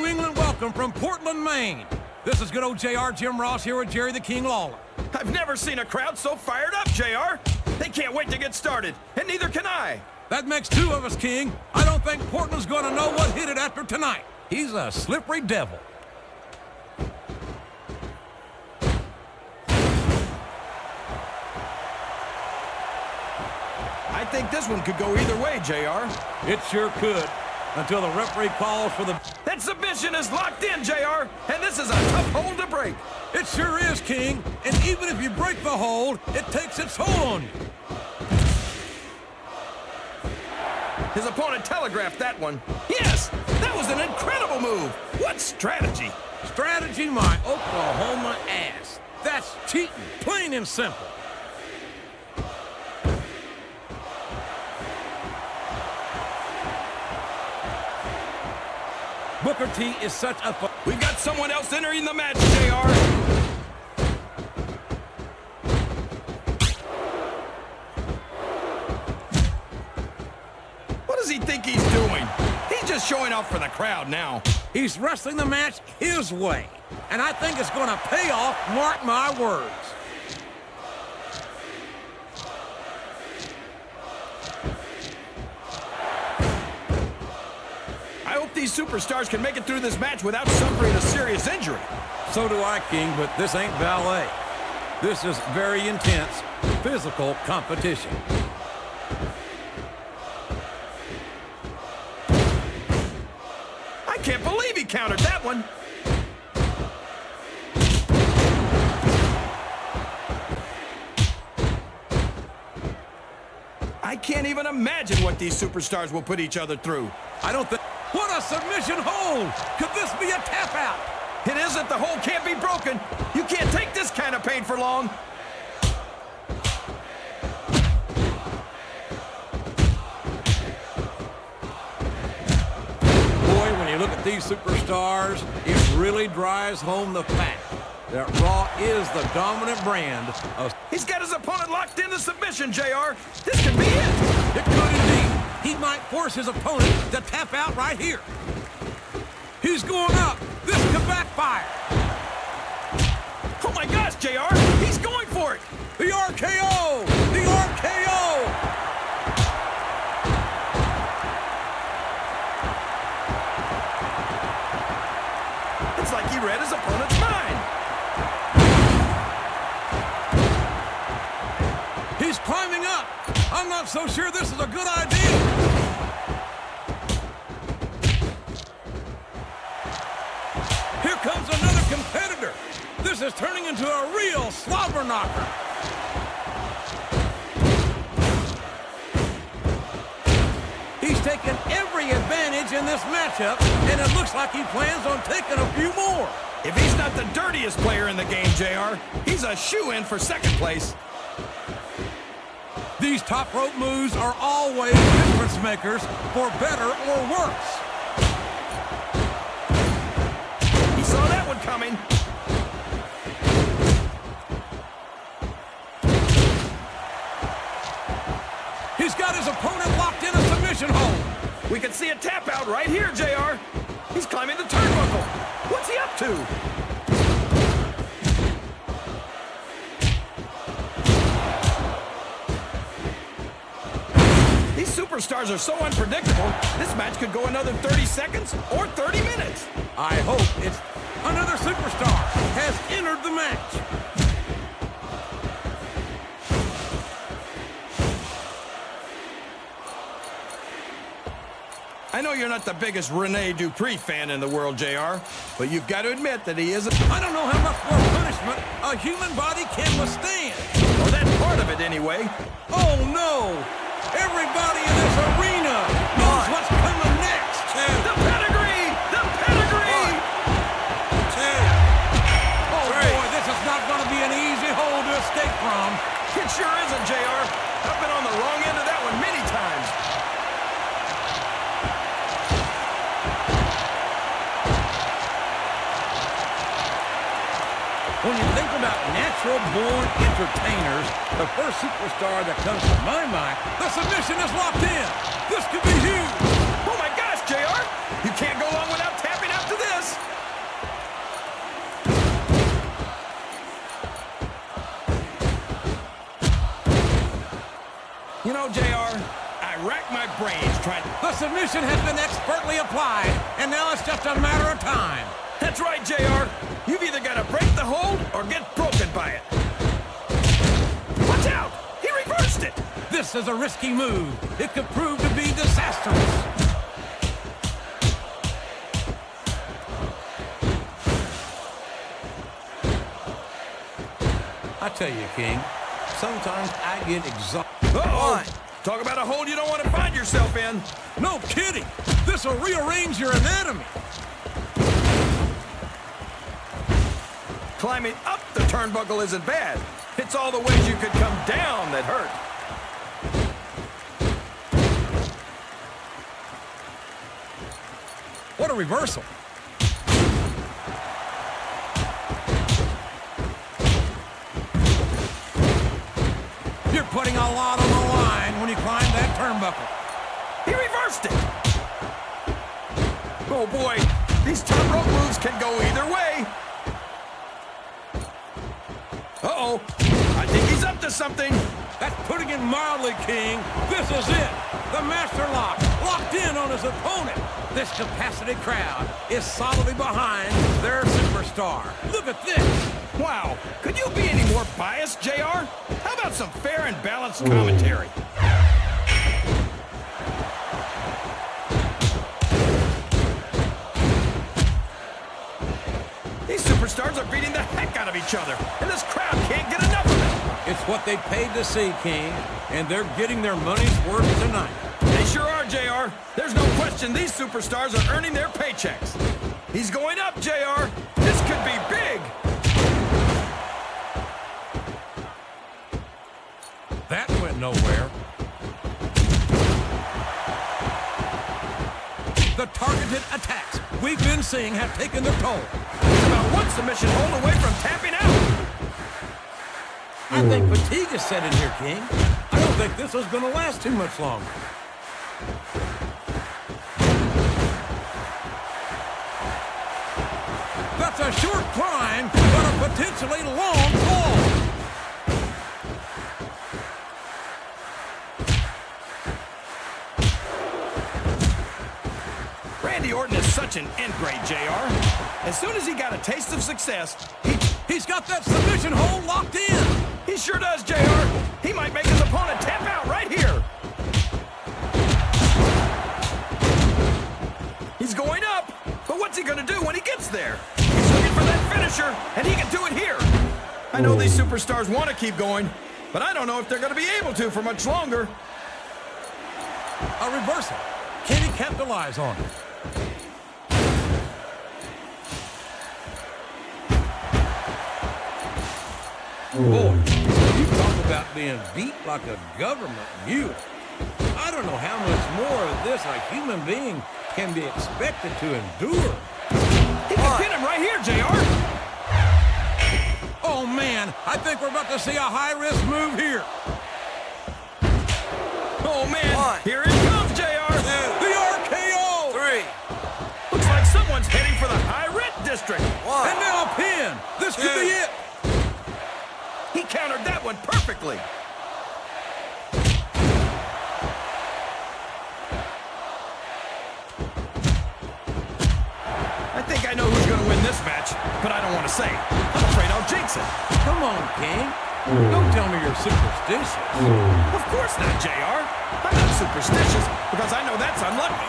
New England welcome from Portland, Maine. This is good old JR Jim Ross here with Jerry the King Lawler. I've never seen a crowd so fired up, JR. They can't wait to get started, and neither can I. That makes two of us, King. I don't think Portland's going to know what hit it after tonight. He's a slippery devil. I think this one could go either way, JR. It sure could, until the referee calls for the... That submission is locked in, JR, and this is a tough hold to break. It sure is, King, and even if you break the hold, it takes its toll on you. His opponent telegraphed that one. Yes, that was an incredible move. What strategy? Strategy, my Oklahoma ass. That's cheating, plain and simple. Booker T is such a... We've got someone else entering the match, JR. What does he think he's doing? He's just showing off for the crowd now. He's wrestling the match his way, and I think it's going to pay off, mark my words. I hope these superstars can make it through this match without suffering a serious injury. So do I, King, but this ain't ballet. This is very intense, physical competition. I can't believe he countered that one. I can't even imagine what these superstars will put each other through. I don't think... What a submission hold! Could this be a tap out? It isn't. The hold can't be broken. You can't take this kind of pain for long. Boy, when you look at these superstars, it really drives home the fact that Raw is the dominant brand of... He's got his opponent locked in the submission, JR. This could be it. It could indeed. He might force his opponent to tap out right here. He's going up. This could backfire. Oh my gosh, JR. He's going for it. The RKO. The RKO. It's like he read his opponent's mind. He's climbing up. I'm not so sure this is a good idea. Here comes another competitor. This is turning into a real slobber knocker. He's taken every advantage in this matchup, and it looks like he plans on taking a few more. If he's not the dirtiest player in the game, JR, he's a shoo-in for second place. These top rope moves are always difference makers, for better or worse. He saw that one coming. He's got his opponent locked in a submission hold. We can see a tap out right here, JR. He's climbing the turnbuckle. What's he up to? Superstars are so unpredictable, this match could go another 30 seconds or 30 minutes. I hope it's another superstar has entered the match. I know you're not the biggest Rene Dupre fan in the world, JR, but you've got to admit that he isn't... I don't know how much more punishment a human body can withstand. Well, that's part of it anyway. Oh, no! Everybody in this arena knows what's coming next. The pedigree! The pedigree! Oh, boy, this is not going to be an easy hole to escape from. It sure isn't, JR. I've been on the wrong end of that one many times. When you think about natural-born entertainers, the first superstar that comes to my mind, the submission is locked in. This could be huge. Oh, my gosh, JR. You can't go long without tapping out to this. You know, JR, I rack my brains trying... The submission has been expertly applied, and now it's just a matter of time. That's right, JR. You've either got to break the hold or get broken by it. Watch out! He reversed it! This is a risky move. It could prove to be disastrous. I tell you, King, sometimes I get exhausted. Uh-oh! Talk about a hole you don't want to find yourself in. No kidding. This will rearrange your anatomy. Climbing up the turnbuckle isn't bad. It's all the ways you could come down that hurt. What a reversal. You're putting a lot on the line when you climb that turnbuckle. He reversed it. Oh boy, these top rope moves can go either way. Uh-oh, I think he's up to something. That's putting it mildly, King. This is it. The master lock, locked in on his opponent. This capacity crowd is solidly behind their superstar. Look at this. Wow, could you be any more biased, JR? How about some fair and balanced commentary? These superstars are beating the heck out of each other, and this crowd can't get enough of it. It's what they paid to see, King, and they're getting their money's worth tonight. They sure are, JR. There's no question these superstars are earning their paychecks. He's going up, JR. This could be big. That went nowhere. The targeted attacks we've been seeing have taken their toll. He's about one submission hold away from tapping out. I think fatigue is set in here, King. I don't think this is going to last too much longer. That's a short climb, but a potentially long fall. Randy Orton is such an ingrate, JR. As soon as he got a taste of success, he's got that submission hold locked in. He sure does, JR. He might make his opponent tap out right here. He's going up, but what's he gonna do when he gets there? He's looking for that finisher, and he can do it here. I know these superstars want to keep going, but I don't know if they're gonna be able to for much longer. A reversal. Can he capitalize on it? Boy, you talk about being beat like a government mule. I don't know how much more of this a human being can be expected to endure. He can pin him right here, JR. Oh, man, I think we're about to see a high-risk move here. Oh, man, here it comes, JR. The RKO. 3. Looks like someone's heading for the high-rent district. 1. And now a pin. This could be it. He countered that one perfectly. I think I know who's going to win this match, but I don't want to say. I'm afraid I'll jinx it. Come on, King. Don't tell me you're superstitious. Of course not, JR. I'm not superstitious because I know that's unlucky.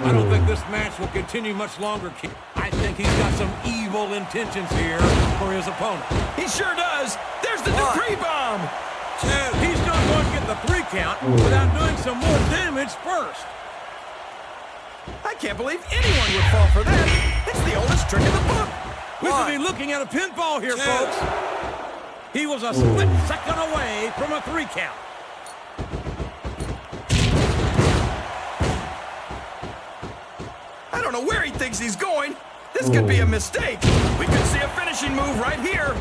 I don't think this match will continue much longer, King. I think he's got some evil intentions here for his opponent. He sure does. There's the Dupre bomb. He's not going to get the 3 count without doing some more damage first. I can't believe anyone would fall for that. It's the oldest trick in the book. We could be looking at a pinfall here, folks. He was a split second away from a 3 count. I don't know where he thinks he's going. This could be a mistake. We could see a finishing move right here.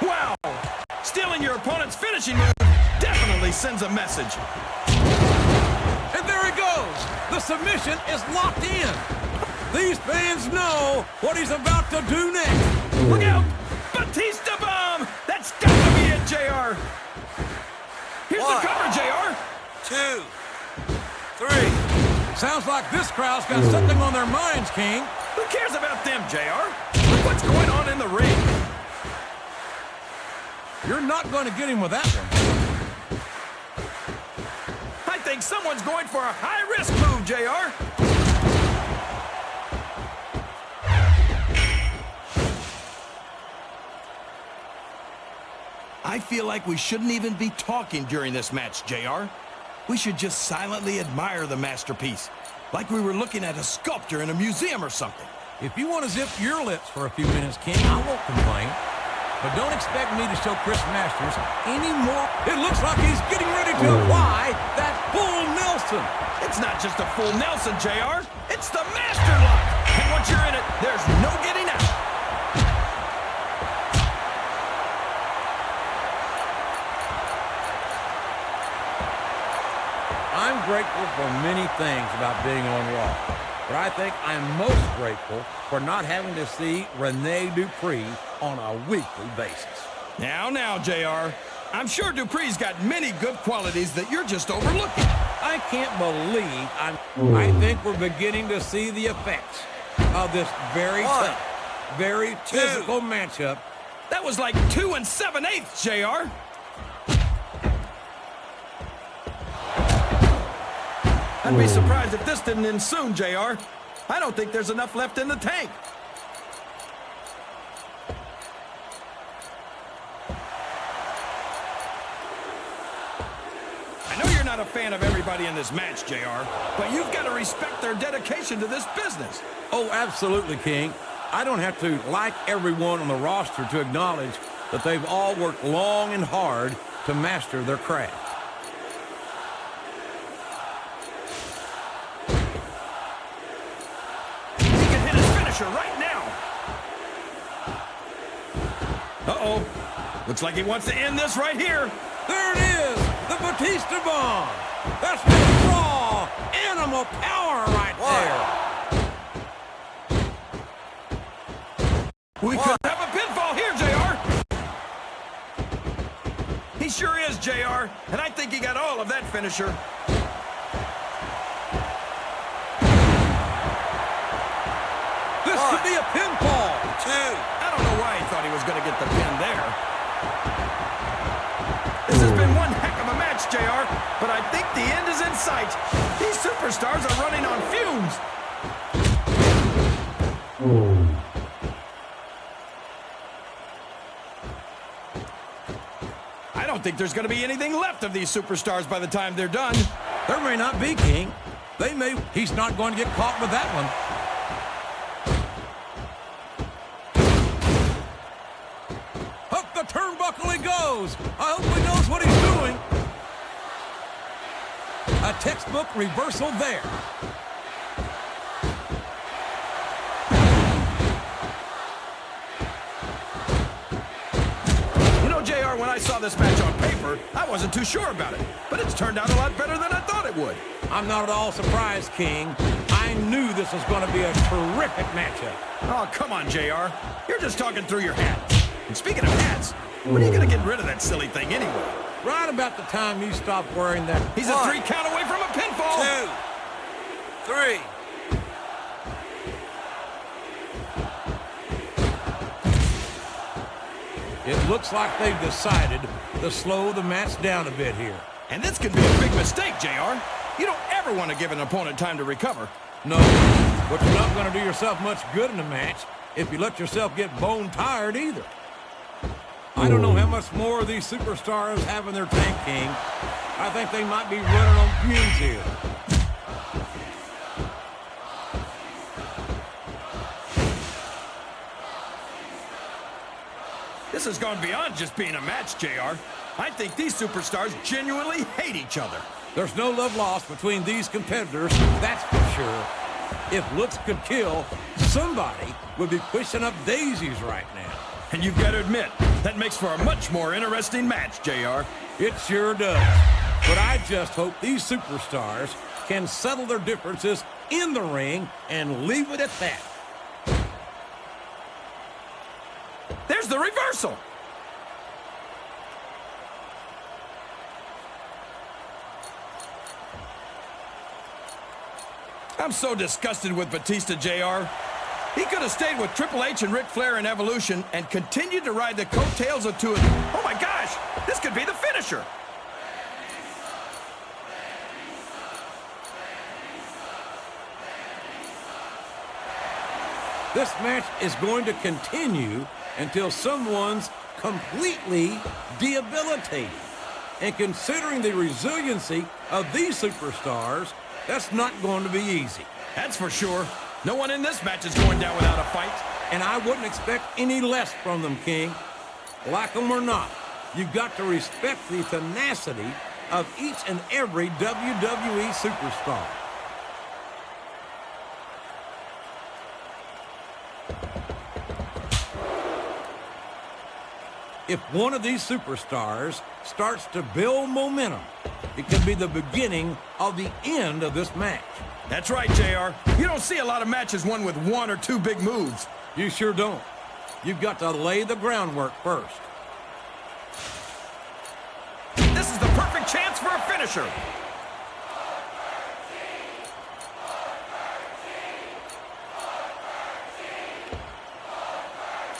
Wow! Stealing your opponent's finishing move definitely sends a message. And there he goes. The submission is locked in. These fans know what he's about to do next. Look out! Batista bomb! That's got to be it, JR. Here's the cover, JR. 2, 3. Sounds like this crowd's got something on their minds, King. Who cares about them, JR? Look what's going on in the ring. You're not going to get him with that one. I think someone's going for a high-risk move, JR. I feel like we shouldn't even be talking during this match, JR. We should just silently admire the masterpiece, like we were looking at a sculpture in a museum or something. If you want to zip your lips for a few minutes, King, I won't complain. But don't expect me to show Chris Masters any more. It looks like he's getting ready to apply that full Nelson. It's not just a full Nelson, JR. It's the master lock. And once you're in it, there's no getting out. I'm grateful for many things about being on Raw, but I think I'm most grateful for not having to see Rene Dupre on a weekly basis. Now, JR. I'm sure Dupre's got many good qualities that you're just overlooking. I can't believe I think we're beginning to see the effects of this very tough, very physical matchup. That was like 2 7/8, JR. I'd be surprised if this didn't end soon, JR. I don't think there's enough left in the tank. I know you're not a fan of everybody in this match, JR, but you've got to respect their dedication to this business. Oh, absolutely, King. I don't have to like everyone on the roster to acknowledge that they've all worked long and hard to master their craft. Right now. Uh-oh. Looks like he wants to end this right here. There it is, the Batista bomb. That's the raw animal power right there. We could have a pinfall here, JR. He sure is, JR, and I think he got all of that finisher. This could be a pinfall. 2. I don't know why he thought he was going to get the pin there. This has been one heck of a match, JR, but I think the end is in sight. These superstars are running on fumes. I don't think there's going to be anything left of these superstars by the time they're done. There may not be, King. He's not going to get caught with that one. Turnbuckle he goes. I hope he knows what he's doing. A textbook reversal there. You know, JR, when I saw this match on paper, I wasn't too sure about it. But it's turned out a lot better than I thought it would. I'm not at all surprised, King. I knew this was going to be a terrific matchup. Oh, come on, JR. You're just talking through your hat. And speaking of hats, when are you going to get rid of that silly thing anyway? Right about the time you stop wearing that. He's a 3 count away from a pinfall. 2, 3. It looks like they've decided to slow the match down a bit here. And this could be a big mistake, JR. You don't ever want to give an opponent time to recover. No, but you're not going to do yourself much good in a match if you let yourself get bone tired either. I don't know how much more these superstars have in their tank, King. I think they might be running on fumes here. This has gone beyond just being a match, JR. I think these superstars genuinely hate each other. There's no love lost between these competitors, that's for sure. If looks could kill, somebody would be pushing up daisies right now. And you've got to admit, that makes for a much more interesting match, JR. It sure does. But I just hope these superstars can settle their differences in the ring and leave it at that. There's the reversal. I'm so disgusted with Batista, JR. He could have stayed with Triple H and Ric Flair in Evolution and continued to ride the coattails of two of them. Oh my gosh, this could be the finisher. This match is going to continue until someone's completely debilitated. And considering the resiliency of these superstars, that's not going to be easy. That's for sure. No one in this match is going down without a fight. And I wouldn't expect any less from them, King. Like them or not, you've got to respect the tenacity of each and every WWE superstar. If one of these superstars starts to build momentum, it could be the beginning of the end of this match. That's right, JR. You don't see a lot of matches won with one or two big moves. You sure don't. You've got to lay the groundwork first. This is the perfect chance for a finisher.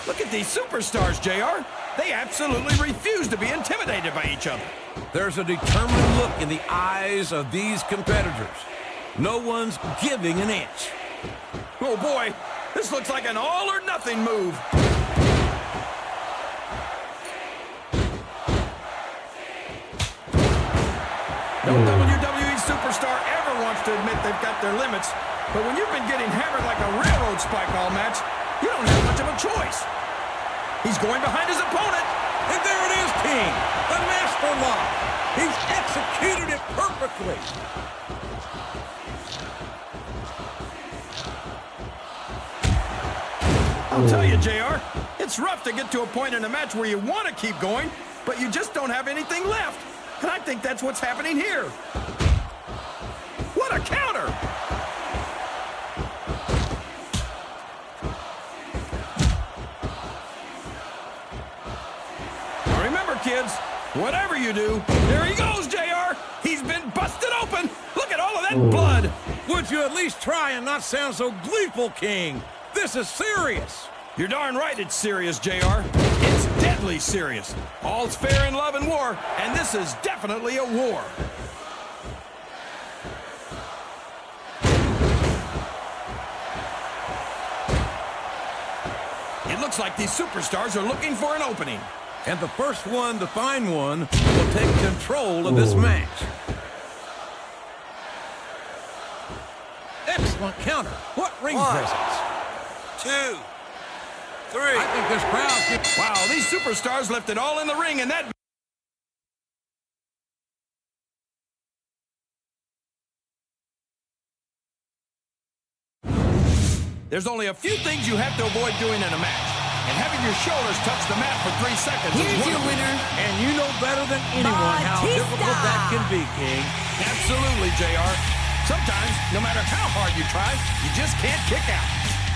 Look at these superstars, JR. They absolutely refuse to be intimidated by each other. There's a determined look in the eyes of these competitors. No one's giving an inch. Oh boy, this looks like an all or nothing move. No WWE superstar ever wants to admit they've got their limits, but when you've been getting hammered like a railroad spike all match, you don't have much of a choice. He's going behind his opponent. And there it is, King. The Master Lock. He's executed it perfectly. I'll tell you, JR, it's rough to get to a point in a match where you want to keep going, but you just don't have anything left. And I think that's what's happening here. What a counter! Now remember, kids, whatever you do, there he goes, JR. He's been busted open. Look at all of that blood. Would you at least try and not sound so gleeful, King? This is serious. You're darn right it's serious, JR. It's deadly serious. All's fair in love and war, and this is definitely a war. It looks like these superstars are looking for an opening. And the first one to find one will take control of this match. Excellent counter. What ring presence? 2, 3. I think this crowd can... Wow, these superstars left it all in the ring, and that... There's only a few things you have to avoid doing in a match. And having your shoulders touch the mat for 3 seconds is Here's one your of them. winner. And you know better than anyone how Batista. difficult that can be, King. Absolutely, JR. Sometimes, no matter how hard you try, you just can't kick out.